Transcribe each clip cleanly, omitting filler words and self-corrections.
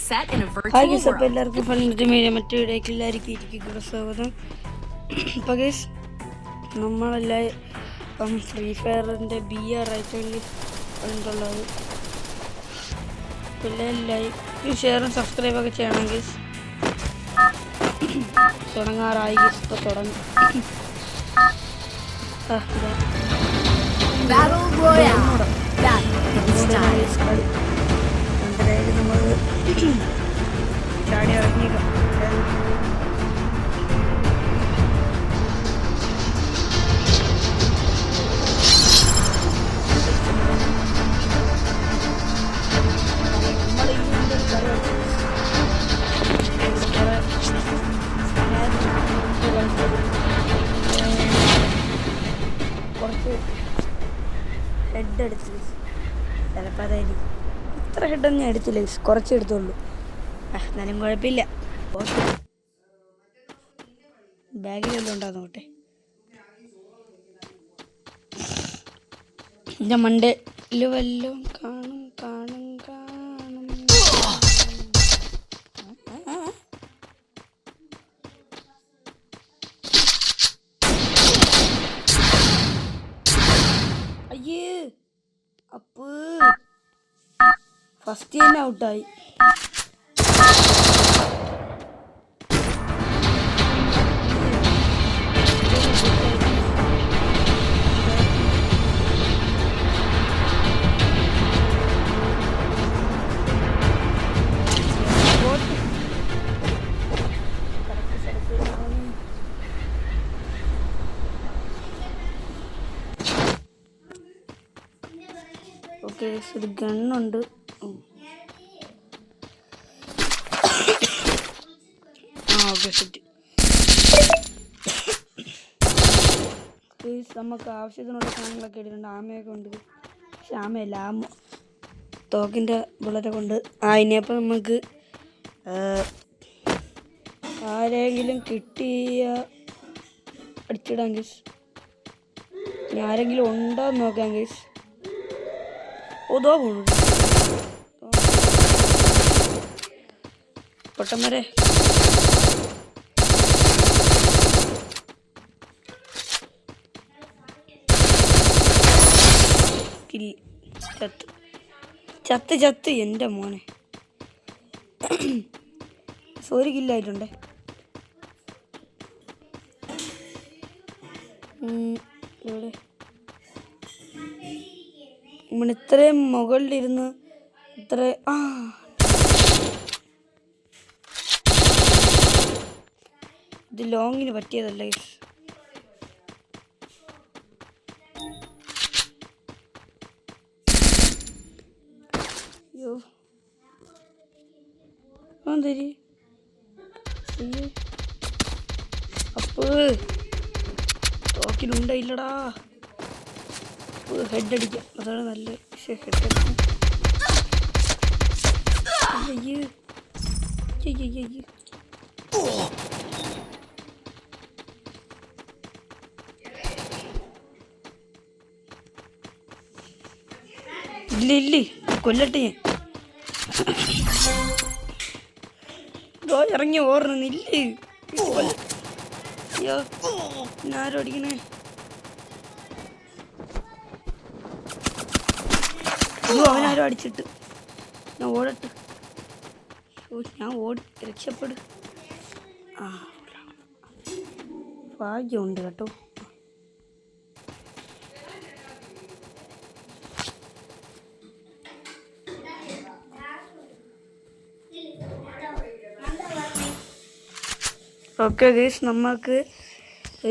set in a virtual world. എല്ലാവർക്കും ഫണ്ടിൻ്റെ media മറ്റു വീഡിയോയ്ക്ക് എല്ലാവർക്കും ഇരിക്കുക സ്വാഗതം. അപ്പോൾ ഗൈസ് നമ്മളെല്ലാം ഇപ്പം ഫ്രീ ഫയറിൻ്റെ BR ആയിട്ടാണ് കണ്ടുള്ളത്. പിന്നെ ലൈക്കും ഷെയറും സബ്സ്ക്രൈബൊക്കെ ചെയ്യണം ഗൈസ്. തുടങ്ങാറായി ഗൈസ്. ഇപ്പോൾ തുടങ്ങി. Battle Royale. എന്തായാലും നമ്മൾ ചാടി ഇറങ്ങിയേക്കാം. കുറച്ച് ഹെഡ് എടുത്ത് ചിലപ്പോൾ അതായിരിക്കും. ഇത്ര ഹെഡൊന്നും ഞാൻ എടുത്തില്ല, കുറച്ച് എടുത്തുള്ളൂ. എന്നാലും കുഴപ്പമില്ല. ബാഗിലെല്ലാം ഉണ്ടാകും നോട്ടെ. എൻ്റെ മണ്ടയിൽ വല്ലതും കാണും കാണും കാണും. അയ്യേ അപ്പ് ഫസ്റ്റ് തന്നെ ഔട്ടായി. ഓക്കെ, ഒരു ഗണ്ണുണ്ട്. Okay set. നമുക്ക് ആവശ്യത്തിനുള്ള സാധനങ്ങളൊക്കെ ഇട്ടിട്ടുണ്ട്. ആമയൊക്കെ ഉണ്ട്. പക്ഷെ ആമയല്ല, തോക്കിൻ്റെ ബുള്ളറ്റൊക്കെ ഉണ്ട്. ഇനിയപ്പോൾ നമുക്ക് ആരെങ്കിലും കിട്ടിയ അടിച്ചിടാം ഗീസ്. ഇനി ആരെങ്കിലും ഉണ്ടോയെന്ന് നോക്കാം ഗീസ്. ഓതോ പോണു പൊട്ടന്മാരെ. ചത്ത് എൻ്റെ മോനെ. സോറി കില്ലായിട്ടുണ്ടേ. ഇവിടെ നമ്മൾ ഇത്രയും മുകളിലിരുന്ന് ഇത്ര ഇത് ലോങ്ങിന് പറ്റിയതല്ല. അയ്യോ തരി അപ്പ് തോക്കിനുണ്ടായില്ലടാ. ഹെഡ് അടിക്കാം, അതാണ് നല്ല ഹെഡ് അടിക്കാം. അയ്യോ ഇല്ല കൊല്ലട്ടെ ഞാൻ. ഇറങ്ങി ഓർന്നില്ലേ? അയ്യോ ഞാനും അടിക്കണേ. അയ്യോ അവനാരും അടിച്ചിട്ട് ഞാൻ ഓടട്ട്. ഞാൻ ഓടി രക്ഷപ്പെടും. ഭാഗ്യമുണ്ട് കേട്ടോ. ഓക്കെ ഗീസ്, നമുക്ക്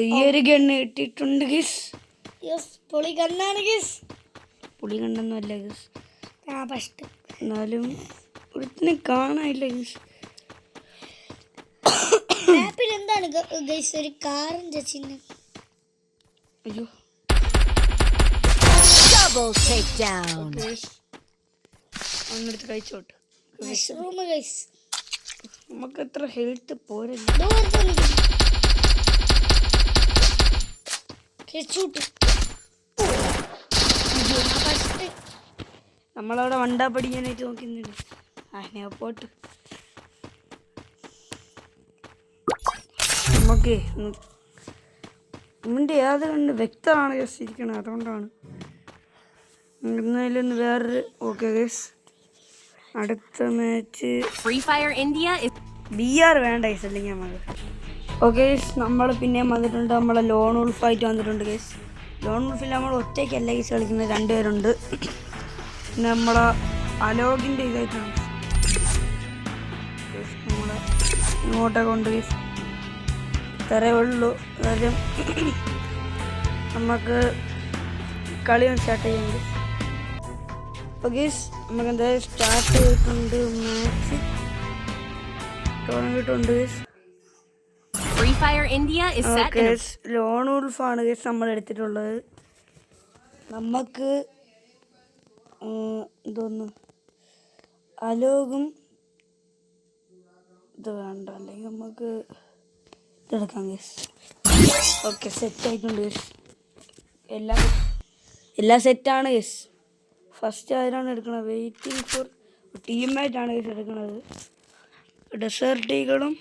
ഈ ഒരു ഗണ്ണ് കിട്ടിയിട്ടുണ്ട് ഗീസ്. പൊളി ഗണ്ണാണ് ഗീസ്. പുളി കണ്ടൊന്നും അല്ല ഗീസ്. ഫസ്റ്റ് എന്നാലും ഒരുത്തിനെ കാണാനില്ല ഗീസ്. എന്താണ് ഗൈസ് ഒരു കാറിന്റെ ചിഹ്നം? അയ്യോ ഒന്നെടുത്ത് കഴിച്ചോട്ട്. നമുക്ക് എത്ര ഹെൽത്ത് പോരല്ലോ. നമ്മളവിടെ വണ്ടാ പഠിക്കാനായിട്ട് നോക്കുന്നുണ്ട്. പോട്ട് ഓക്കെ ഇതിൻ്റെ ഏത് കണ്ട് വ്യക്തമാണ് ഗസ് ഇരിക്കണത്, അതുകൊണ്ടാണ്. എന്നാലും വേറൊരു ഓക്കെ ഗസ്. അടുത്ത match Free Fire India is BR വേണ്ട ഗസ്, അല്ലെങ്കിൽ നമുക്ക് ഓക്കെ ഗസ്. നമ്മൾ പിന്നെയും വന്നിട്ടുണ്ട്, നമ്മളെ ലോൺ ഉൾഫായിട്ട് വന്നിട്ടുണ്ട് ഗസ്. ലോൺ ഉൾഫിൽ നമ്മൾ ഒറ്റയ്ക്കല്ല ഗസ് കളിക്കുന്നത്, 2 പേരുണ്ട്. പിന്നെ നമ്മളെ അലോകിൻ്റെ ഇതായിട്ടാണ് നമ്മളെ ഇങ്ങോട്ടൊക്കെ കൊണ്ട് ഗസ്. ഇത്രയേ ഉള്ളൂ കാര്യം. നമുക്ക് കളി സ്റ്റാർട്ട് ചെയ്യാം ഗസ്. അപ്പോൾ ഗസ് നമുക്ക് എന്തായാലും സ്റ്റാർട്ട് ചെയ്തിട്ടുണ്ട്, മാച്ച് തുടങ്ങിയിട്ടുണ്ട് guys. Free Fire India is set in a lone ഉൾഫാണ് ഗസ് നമ്മൾ എടുത്തിട്ടുള്ളത്. നമുക്ക് എന്തോന്ന് അലോകും ഇത് വേണ്ട, അല്ലെങ്കിൽ നമുക്ക് ഇതെടുക്കാം ഗസ്. ഓക്കെ സെറ്റായിട്ടുണ്ട് ഗസ്, എല്ലാം സെറ്റാണ് ഗസ്. ഫസ്റ്റ് ആരാണ് എടുക്കുന്നത്? വെയിറ്റിംഗ് ഫോർ ടീമായിട്ടാണ് ഗസ് എടുക്കുന്നത്. ഡെസേർട്ടികളും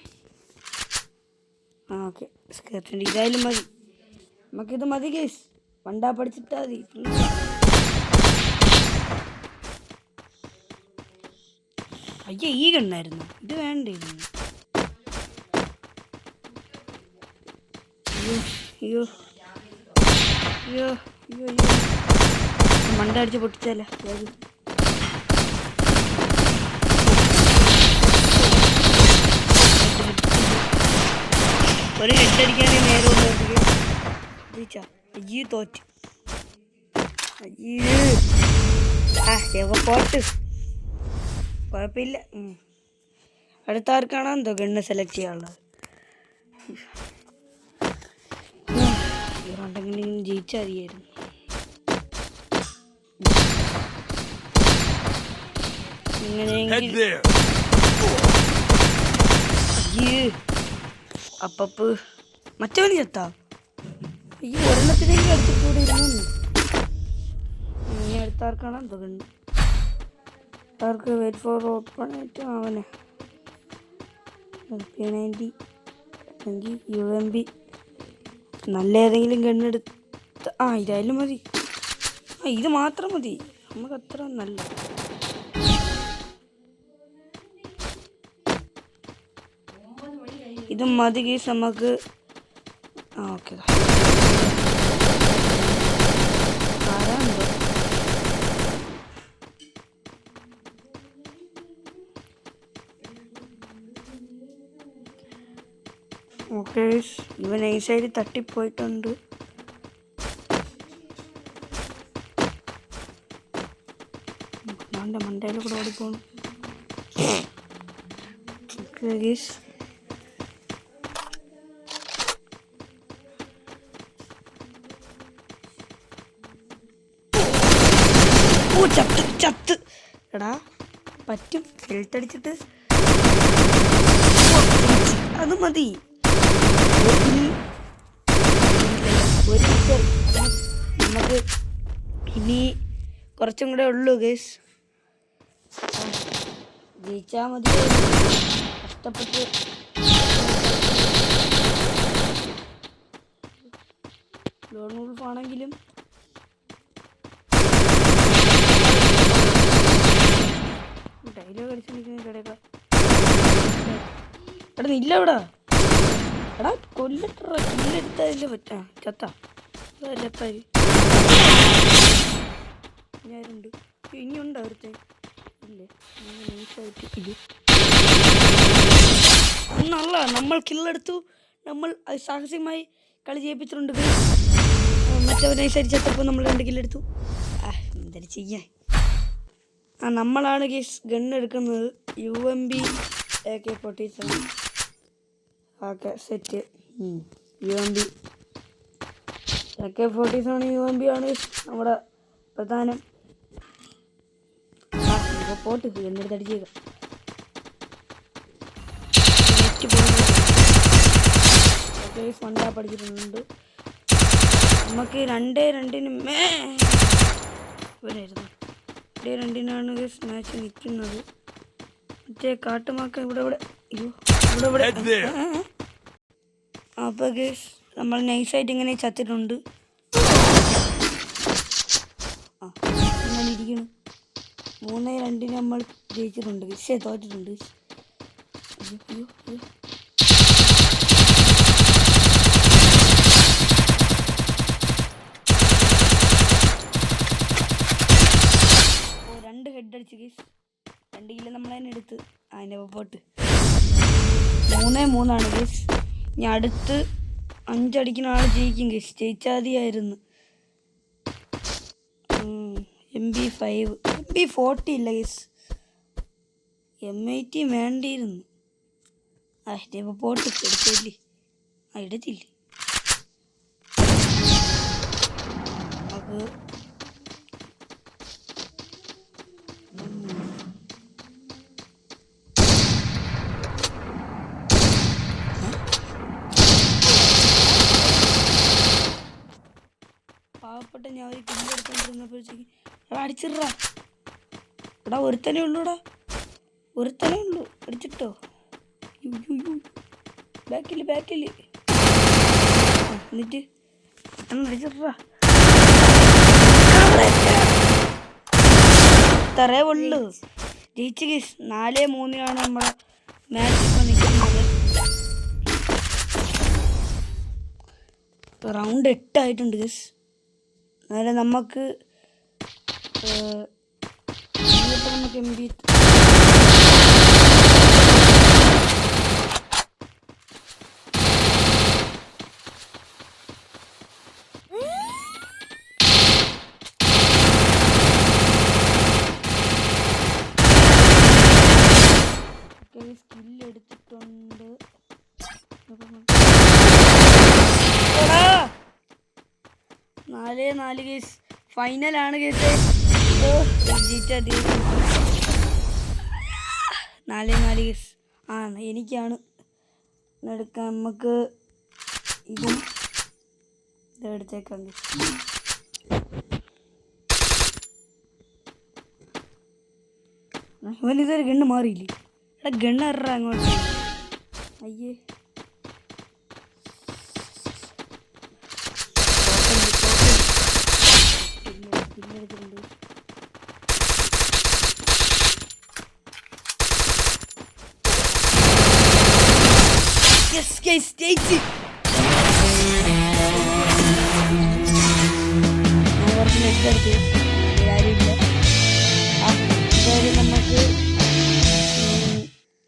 ഓക്കെ സ്കേർട്ടിൻ്റെ ഇതായാലും മതി, നമുക്കിത് മതി ഗസ്. പണ്ടാ പഠിച്ചിട്ടാ മതി. അയ്യോ ഈ കണ്ണായിരുന്നു, ഇത് വേണ്ടിയിരുന്നു. അയ്യോ അയ്യോ അയ്യോ അയ്യോ മണ്ട അടിച്ച് പൊട്ടിച്ചല്ല. ഒരു ഹെഡടിക്കാനേ നേരമുള്ളൂ. അയ്യോ തോറ്റ്. അയ്യോ പോട്ട് കുഴപ്പമില്ല. അടുത്ത ആർക്കാണോ എന്തോ ഗണ്ണ് സെലക്ട് ചെയ്യാനുള്ളത്. ഇവരുണ്ടെങ്കിലും ജയിച്ചറിയായിരുന്നു. ഇങ്ങനെയെങ്കിൽ അയ്യേ അപ്പപ്പ് മറ്റവന് ചത്താ. ഈ ഒരെണ്ണത്തിലേക്ക് അടിച്ചിട്ടൂടെ ഇരുന്നു. ഇനി അടുത്ത ആർക്കാണോ എന്തോ ഗണ്ണ്. അവർക്ക് വെയിറ്റ് ഫോർ ഓപ്പൺ ആയിട്ട് അവനെ P90 അല്ലെങ്കിൽ UMP നല്ല ഏതെങ്കിലും ഗണ്ണെടുത്ത് ഇതായാലും മതി. ഇത് മാത്രം മതി, നമുക്ക് അത്ര നല്ല. ഇത് മതി ഗീസ് നമുക്ക്. ഓക്കെ ആരാണ്ടോ ഓക്കെ ഇവൻ ഈ സൈഡിൽ തട്ടിപ്പോയിട്ടുണ്ട്. മണ്ടയിൽ കൂടെ ഓടിപ്പോണം. ഓക്കെ ഗീസ് ചത്ത് എടാ പറ്റും. ഹെൽത്ത് അടിച്ചിട്ട് അത് മതി. നമുക്ക് ഇനി കുറച്ചും കൂടെ ഉള്ളൂ ഗേസ്. ജയിച്ചാൽ മതി. കഷ്ടപ്പെട്ട് ലോൺ ഉൾഫാണെങ്കിലും ഡയലോഗ് അടിച്ചിരിക്കുന്ന എടാ ഇല്ല എവിടാ എടാ കൊല്ലട്ട കില്ലെടുത്തതില്ല പറ്റാ ചത്ത ചത്തായി ഞാനുണ്ട്. ഇനിയുണ്ടോ അവിടുത്തെ ഇല്ലേ നൈസായിട്ട് ഇത് നല്ല നമ്മൾ കില്ലെടുത്തു. നമ്മൾ സാഹസികമായി കളി ചെയ്യിപ്പിച്ചിട്ടുണ്ട്. മറ്റവർ നൈസായിട്ട് ചത്തപ്പോൾ നമ്മൾ 2 കില്ലെടുത്തു. എന്തായാലും ചെയ്യാൻ നമ്മളാണ് ഗീസ് ഗണ്ണ് എടുക്കുന്നത്. UMP AK-47 okay set. UMP AK-47 UMP ആണ് നമ്മുടെ പ്രധാനം. പോട്ട് ഗണ്ണെടുത്ത് അടിച്ചേക്കാം. ഫണ്ടാ പഠിച്ചിട്ടുണ്ട്. നമുക്ക് 2-2 ഇവരായിരുന്നു. 2-2 മാച്ച് നിൽക്കുന്നത്. മറ്റേ കാട്ടുമാക്ക ഇവിടെ അപ്പോൾ ഗൈസ് നമ്മൾ നൈസായിട്ട് ഇങ്ങനെ ചത്തിട്ടുണ്ട്. ആ അങ്ങനെ ഇരിക്കണം. 3-2 നമ്മൾ ജയിച്ചിട്ടുണ്ട്. പക്ഷേ തോറ്റിട്ടുണ്ട്. അയ്യോ അയ്യോ അയ്യോ. ഓ 2 ഹെഡ് അടിച്ച് ഗൈസ്. 2 കിലോ നമ്മൾ തന്നെ എടുത്ത്. അതിൻ്റെ പോട്ട് 3-3 ഗൈസ്. ഇനി അടുത്ത് 5 അടിക്കുന്ന ആൾ ജയിക്കും ഗൈസ്. ജയിച്ചാൽ മതിയായിരുന്നു. MP5 MP40 ഇല്ല ഗൈസ്. M80 വേണ്ടിയിരുന്നു. ഇതിപ്പോൾ പോട്ട് എടുത്തില്ലേ? എടുത്തില്ലേ? അത് പാവപ്പെട്ട ഞാൻ ഒരു കില്ല് എടുത്തോണ്ടിരുന്നപ്പോഴത്തേക്ക് അടിച്ചിടാ. എടാ ഒരുത്തനേ ഉള്ളൂടാ. ഒരുത്തനേ ഉള്ളൂ. അടിച്ചിട്ടോ? ബാക്കിൽ എന്നിട്ട് അടിച്ചിട്ടാ. ഇത്രേ ഉള്ളൂ. ജയിച്ച് ഗൈസ്. 4-3 നമ്മളെ മാച്ച് ഇപ്പോൾ നിൽക്കുന്നത്. റൗണ്ട് 8 ആയിട്ടുണ്ട് ഗൈസ്. അതായത് നമുക്ക് MP സ്കില്ല് എടുത്തിട്ടുണ്ട്. 4-4 കേസ്. ഫൈനലാണ് കേസ്. 4-4 കേസ്. ആ എനിക്കാണ് എടുക്കാം. നമുക്ക് ഇതും ഇതെടുത്തേക്കാം കേസ്. ഇവനിതൊരു ഗണ്ണ് മാറിയില്ലേ? എടാ ഗണ്ണ് ഇറ അങ്ങോട്ട്. അയ്യേ എടുത്തിട്ടുണ്ട്. യെസ് ഗൈസ് ജയിച്ച്. കുറച്ച് നെറ്റ് എടുത്ത് കാര്യമില്ല. നമുക്ക്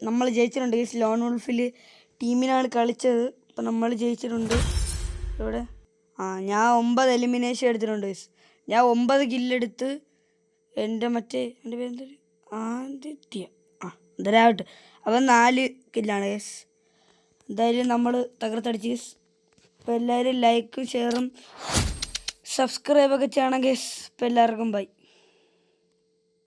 നമ്മൾ ജയിച്ചിട്ടുണ്ട് ഗൈസ്. ലോൺ വോൾഫിൽ ടീമിനാണ് കളിച്ചത്. അപ്പം നമ്മൾ ജയിച്ചിട്ടുണ്ട്. ഇവിടെ ഞാൻ 9 എലിമിനേഷൻ എടുത്തിട്ടുണ്ട് ഗൈസ്. ഞാൻ 9 കില്ലെടുത്ത് എൻ്റെ പേരെന്തൊരു ആദിത്യ എന്തരാവട്ടെ. അപ്പം 4 കില്ലാണ് ഗൈസ്. എന്തായാലും നമ്മൾ തകർത്തടിച്ച് ഗൈസ്. അപ്പോൾ എല്ലാവരും ലൈക്കും ഷെയറും സബ്സ്ക്രൈബൊക്കെ ചെയ്യണം ഗൈസ്. അപ്പോൾ എല്ലാവർക്കും ബൈ.